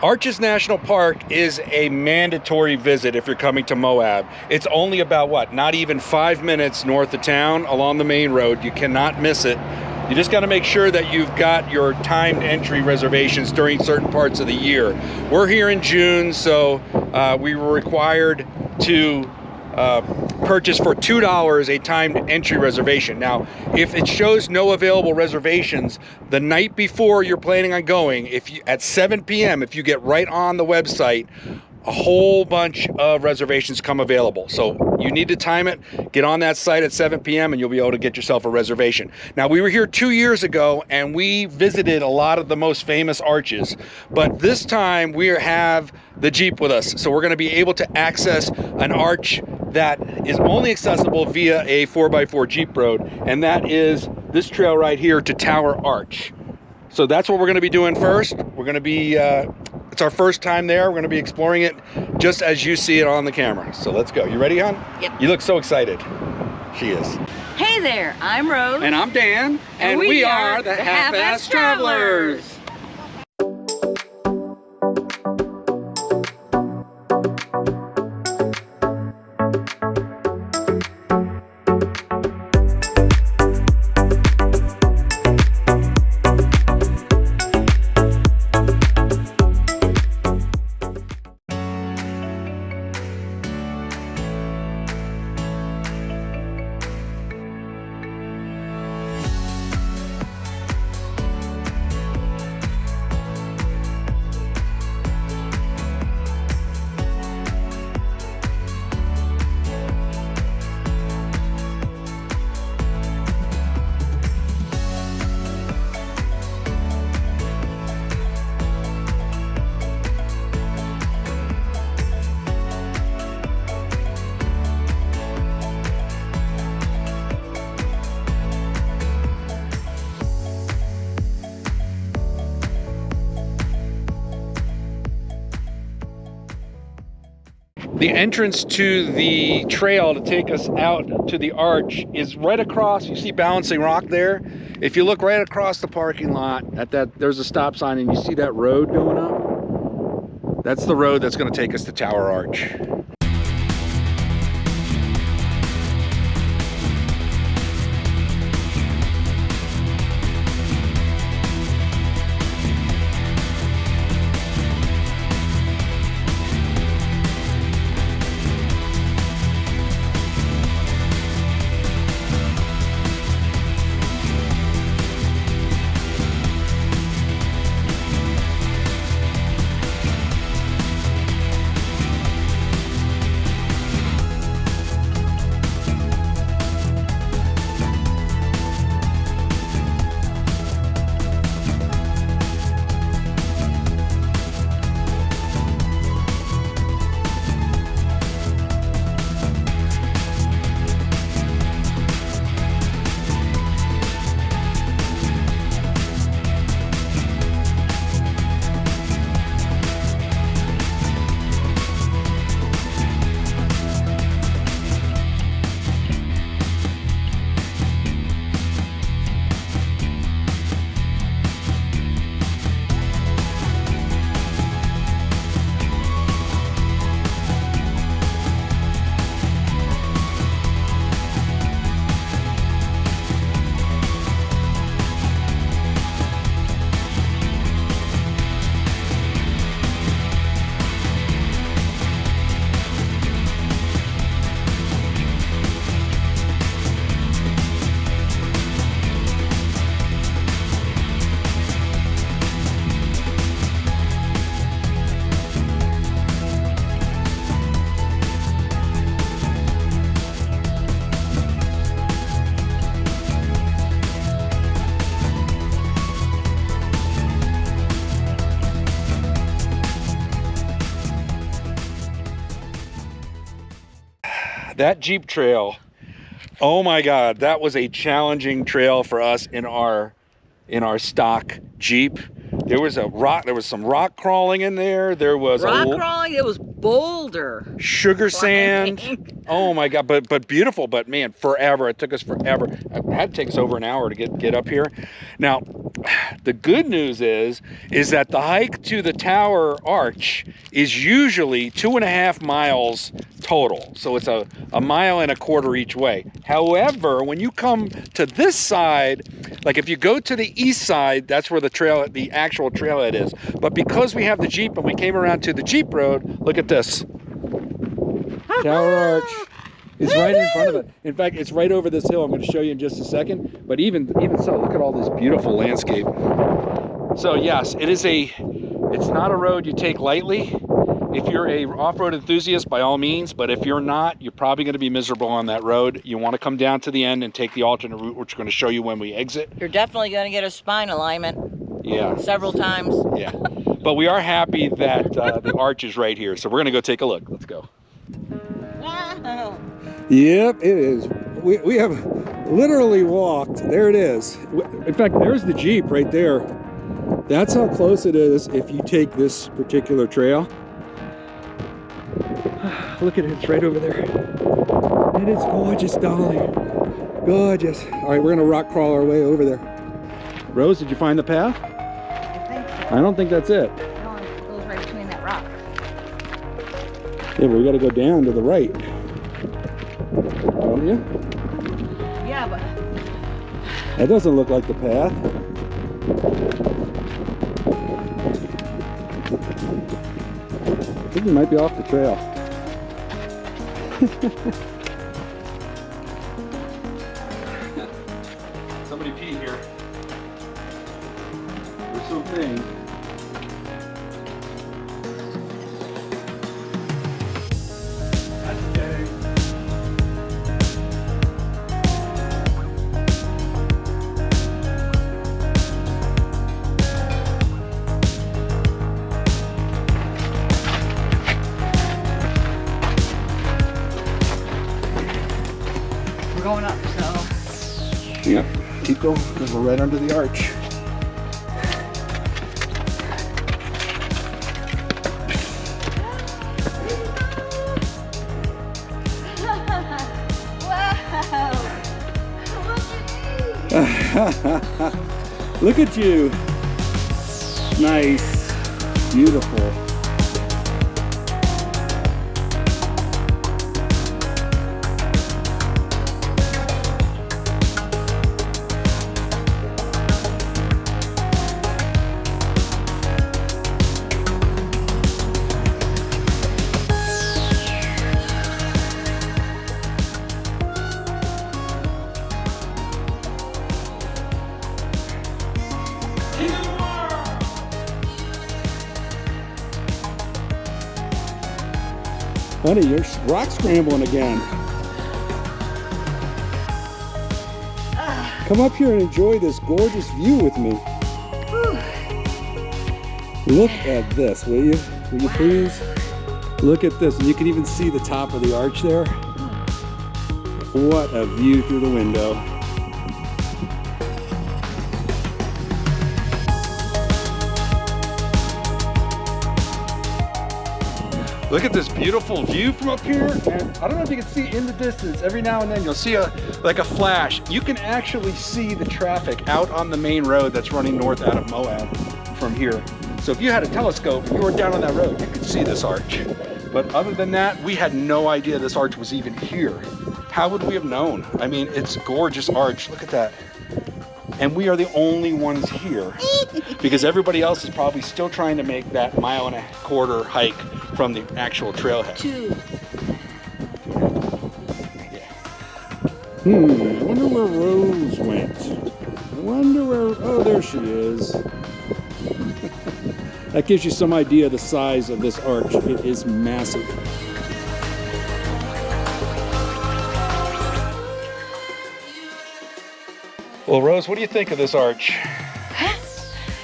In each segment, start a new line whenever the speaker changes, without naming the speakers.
Arches National Park is a mandatory visit if you're coming to Moab. It's only about, what, not even 5 minutes north of town along the main road. You cannot miss it. You just got to make sure that you've got your timed entry reservations during certain parts of the year. We're here in June, so we were required to purchase for $2 a timed entry reservation. Now, if it shows no available reservations the night before you're planning on going, if you at 7 p.m., if you get right on the website, a whole bunch of reservations come available. So you need to time it, get on that site at 7 p.m. and you'll be able to get yourself a reservation. Now, we were here 2 years ago and we visited a lot of the most famous arches, but this time we have the Jeep with us. So we're gonna be able to access an arch that is only accessible via a 4x4 Jeep road, and that is this trail right here to Tower Arch. So that's what we're gonna be doing first. We're gonna be, it's our first time there. We're gonna be exploring it just as you see it on the camera. So let's go. You ready, hon?
Yep.
You look so excited. She is.
Hey there, I'm Rose.
And I'm Dan. And we are the Half-Ass Travelers. The entrance to the trail to take us out to the arch is right across. You see Balancing Rock there? If you look right across the parking lot at that, there's a stop sign and you see that road going up? That's the road that's going to take us to Tower Arch. That Jeep trail, oh my God, that was a challenging trail for us in our stock Jeep. There was some rock crawling in there. There was
rock crawling. It was boulder.
Sugar
climbing.
sand. Oh my God, but beautiful. But man, forever. It took us forever. It had to take us over an hour to get up here. Now, the good news is that the hike to the tower arch is usually 2.5 miles total. So it's a 1.25 miles each way. However, when you come to this side, like if you go to the east side, that's where the actual trailhead is. But because we have the Jeep and we came around to the Jeep road, look at this. Tower Arch is right in front of it. In fact, it's right over this hill. I'm going to show you in just a second. But even so, look at all this beautiful landscape. So yes, it's not a road you take lightly. If you're a off-road enthusiast, by all means, but if you're not, you're probably going to be miserable on that road. You want to come down to the end and take the alternate route, which we're going to show you when we exit.
You're definitely going to get a spine alignment.
Yeah.
Several times.
Yeah. But we are happy that the arch is right here. So we're going to go take a look. Let's go.
Wow.
Yep, it is. We have literally walked. There it is. In fact, there's the Jeep right there. That's how close it is if you take this particular trail. Look at it, it's right over there. And it's gorgeous, darling. Gorgeous. All right, we're gonna rock crawl our way over there. Rose, did you find the path?
I think so.
I don't think that's it.
No, it goes right between that rock.
Yeah, but we gotta go down to the right. Don't you?
Yeah, but
That doesn't look like the path. I think we might be off the trail.
Somebody pee here. There's something. That's gay.
going up, so.
Yep, keep going, because we're right under the arch.
Wow!
Look at you. Nice. Beautiful. Honey, you're rock scrambling again. Come up here and enjoy this gorgeous view with me. Look at this, will you? Will you please? Look at this. And you can even see the top of the arch there. What a view through the window.
Look at this beautiful view from up here, and I don't know if you can see in the distance, every now and then you'll see like a flash. You can actually see the traffic out on the main road that's running north out of Moab from here. So if you had a telescope and you were down on that road, you could see this arch. But other than that, we had no idea this arch was even here. How would we have known? I mean, it's a gorgeous arch, look at that. And we are the only ones here because everybody else is probably still trying to make that 1.25 mile hike from the actual trailhead.
2.
I wonder where Rose went. I wonder where, oh, there she is. That gives you some idea of the size of this arch. It is massive.
Well, Rose, what do you think of this arch?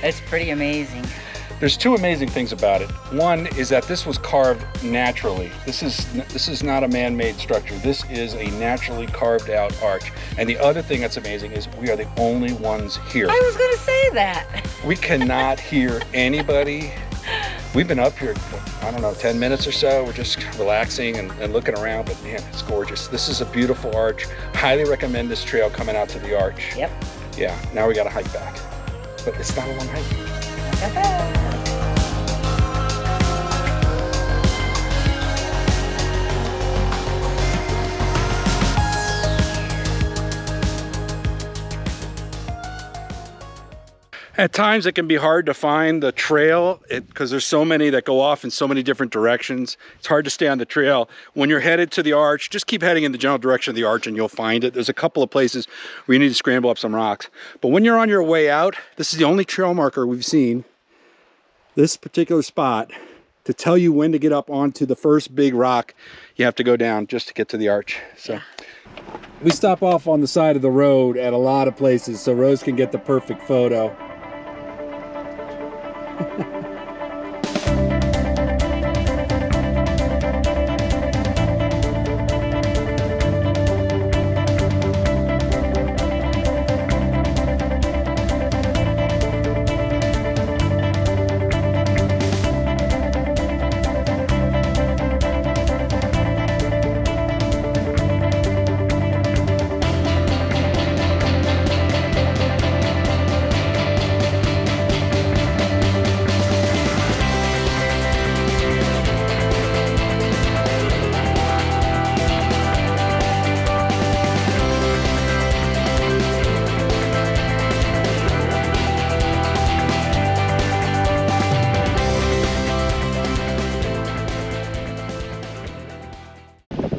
It's pretty amazing.
There's two amazing things about it. One is that this was carved naturally. This is not a man-made structure. This is a naturally carved out arch. And the other thing that's amazing is we are the only ones here.
I was gonna say that.
We cannot hear anybody. We've been up here, I don't know, 10 minutes or so. We're just relaxing and looking around, but man, it's gorgeous. This is a beautiful arch. Highly recommend this trail coming out to the arch.
Yep.
Yeah, now we gotta hike back. But it's not a long hike. At times it can be hard to find the trail because there's so many that go off in so many different directions. It's hard to stay on the trail. When you're headed to the arch, just keep heading in the general direction of the arch and you'll find it. There's a couple of places where you need to scramble up some rocks. But when you're on your way out, this is the only trail marker we've seen, this particular spot, to tell you when to get up onto the first big rock you have to go down just to get to the arch. So. Yeah. We stop off on the side of the road at a lot of places so Rose can get the perfect photo.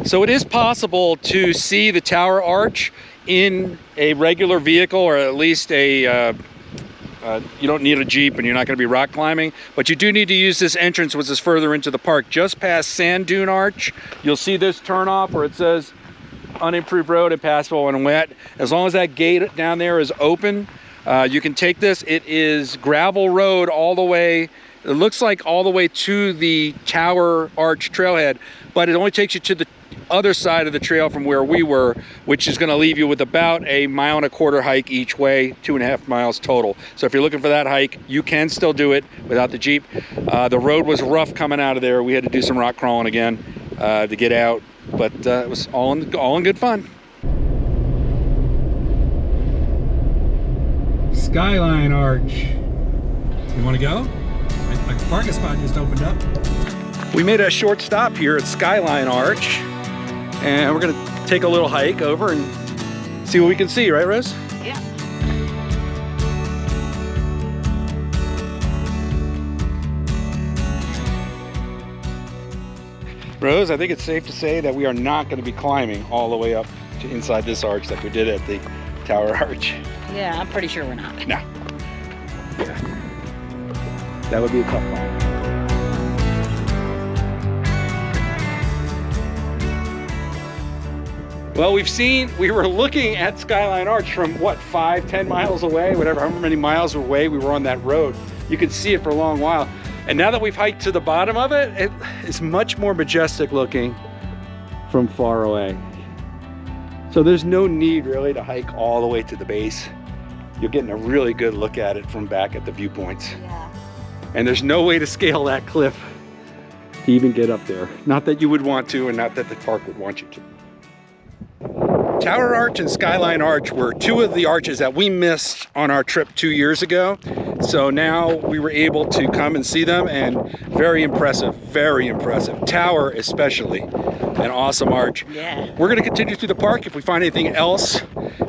So it is possible to see the tower arch in a regular vehicle, or at least a, you don't need a Jeep and you're not going to be rock climbing, but you do need to use this entrance, which is further into the park. Just past Sand Dune Arch, you'll see this turnoff where it says unimproved road, impassable and wet. As long as that gate down there is open, you can take this. It is gravel road all the way. It looks like all the way to the tower arch trailhead, but it only takes you to the other side of the trail from where we were, which is going to leave you with about a 1.25 mile hike each way, 2.5 miles total. So if you're looking for that hike, you can still do it without the Jeep. The road was rough coming out of there. We had to do some rock crawling again to get out, but it was all in good fun. Skyline Arch. You want to go? My parking spot just opened up. We made a short stop here at Skyline Arch, and we're gonna take a little hike over and see what we can see, right, Rose?
Yeah.
Rose, I think it's safe to say that we are not going to be climbing all the way up to inside this arch like we did at the tower arch.
Yeah, I'm pretty sure we're not.
No. Yeah. That would be a tough one. Well, we were looking at Skyline Arch from what, 5-10 miles away, whatever, however many miles away we were on that road. You could see it for a long while. And now that we've hiked to the bottom of it, it is much more majestic looking from far away. So there's no need really to hike all the way to the base. You're getting a really good look at it from back at the viewpoints.
Yeah.
And there's no way to scale that cliff to even get up there. Not that you would want to, and not that the park would want you to. Tower Arch and Skyline Arch were two of the arches that we missed on our trip 2 years ago. So now we were able to come and see them, and very impressive, very impressive. Tower especially, an awesome arch.
Yeah.
We're gonna continue through the park. If we find anything else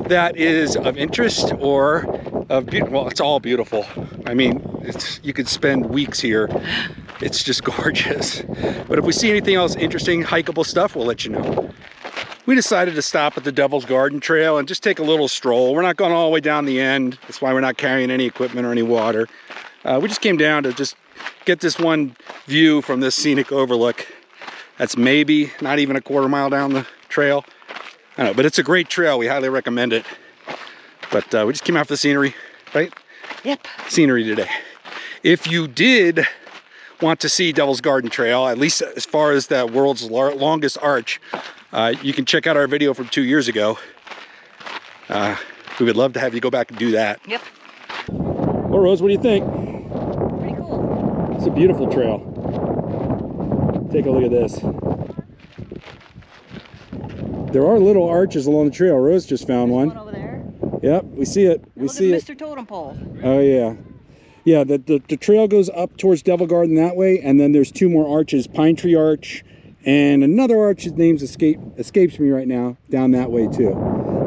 that is of interest or of well, it's all beautiful. I mean, you could spend weeks here. It's just gorgeous. But if we see anything else interesting, hikeable stuff, we'll let you know. We decided to stop at the Devil's Garden Trail and just take a little stroll. We're not going all the way down the end. That's why we're not carrying any equipment or any water. We just came down to just get this one view from this scenic overlook. That's maybe not even a 1/4 mile down the trail. I don't know, but it's a great trail. We highly recommend it. But we just came out for the scenery, right?
Yep.
Scenery today. If you did want to see Devil's Garden Trail, at least as far as the world's longest arch, you can check out our video from 2 years ago. We would love to have you go back and do that.
Yep.
Well, Rose, what do you think?
Pretty cool.
It's a beautiful trail. Take a look at this. There are little arches along the trail. Rose just found one.
Over there.
Yep, we see it. We see it.
Mr. Totem Pole.
Oh yeah. Yeah, the trail goes up towards Devil Garden that way, and then there's 2 more arches, Pine Tree Arch, and another arch, his name escapes me right now, down that way too.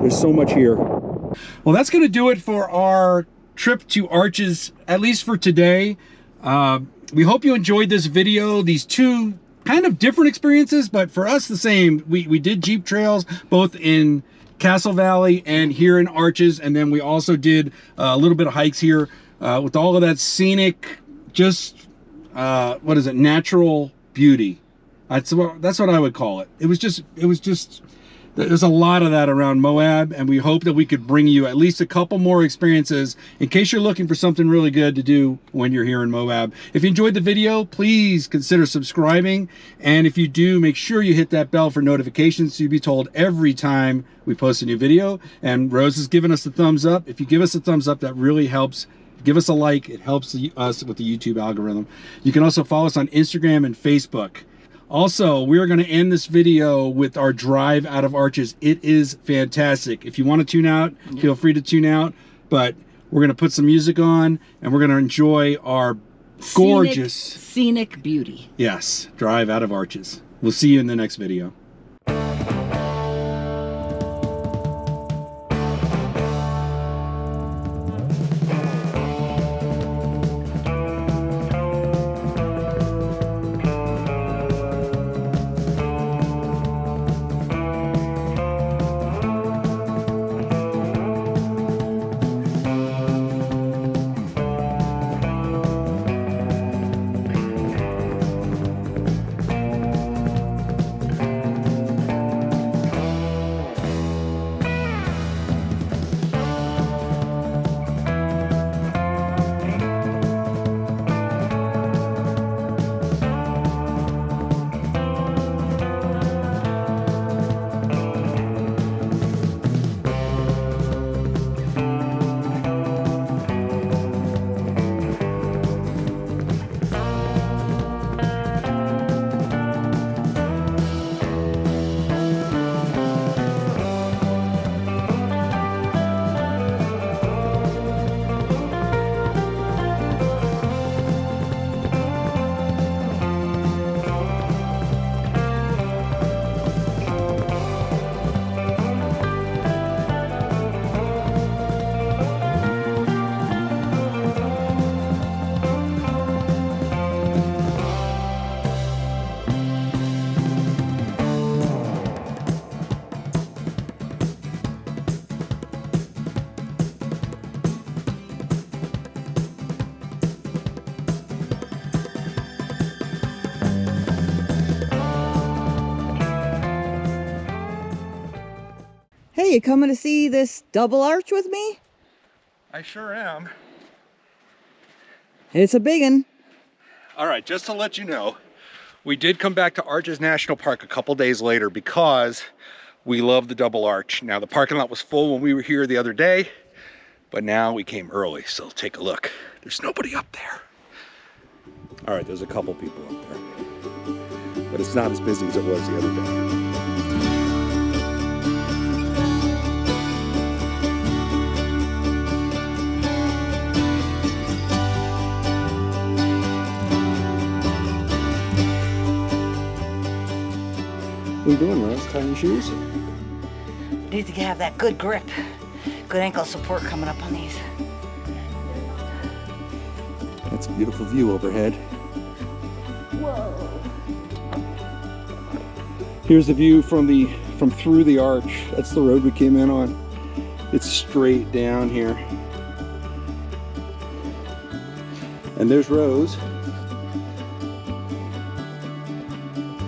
There's so much here. Well, that's gonna do it for our trip to Arches, at least for today. We hope you enjoyed this video. These 2 kind of different experiences, but for us the same. We did Jeep trails both in Castle Valley and here in Arches, and then we also did a little bit of hikes here with all of that scenic, just what is it, natural beauty. That's what I would call it. It was just there's a lot of that around Moab, and we hope that we could bring you at least a couple more experiences in case you're looking for something really good to do when you're here in Moab. If you enjoyed the video, please consider subscribing, and if you do, make sure you hit that bell for notifications so you'll be told every time we post a new video. And Rose has given us the thumbs up. If you give us a thumbs up, that really helps. Give us a like. It helps us with the YouTube algorithm. You can also follow us on Instagram and Facebook. Also, we're going to end this video with our drive out of Arches. It is fantastic. If you want to tune out, feel free to tune out. But we're going to put some music on, and we're going to enjoy our gorgeous
scenic beauty.
Yes, drive out of Arches. We'll see you in the next video.
Hey, you coming to see this double arch with me?
I sure am.
It's a big one.
All right, just to let you know, we did come back to Arches National Park a couple days later because we love the double arch. Now, the parking lot was full when we were here the other day, but now we came early, so take a look. There's nobody up there. All right, there's a couple people up there, but it's not as busy as it was the other day. What are you doing, Rose? Tying your shoes?
Need to have that good grip. Good ankle support coming up on these.
That's a beautiful view overhead.
Whoa.
Here's the view from through the arch. That's the road we came in on. It's straight down here. And there's Rose.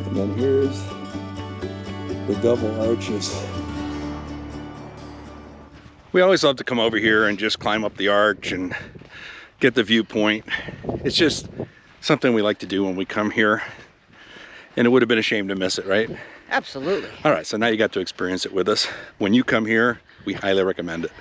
And then here's the double arches. We always love to come over here and just climb up the arch and
get the viewpoint. It's just something we like to do when we come here, and it would have been a shame to miss it, right?
Absolutely.
All right, so now you got to experience it with us. When you come here, we highly recommend it.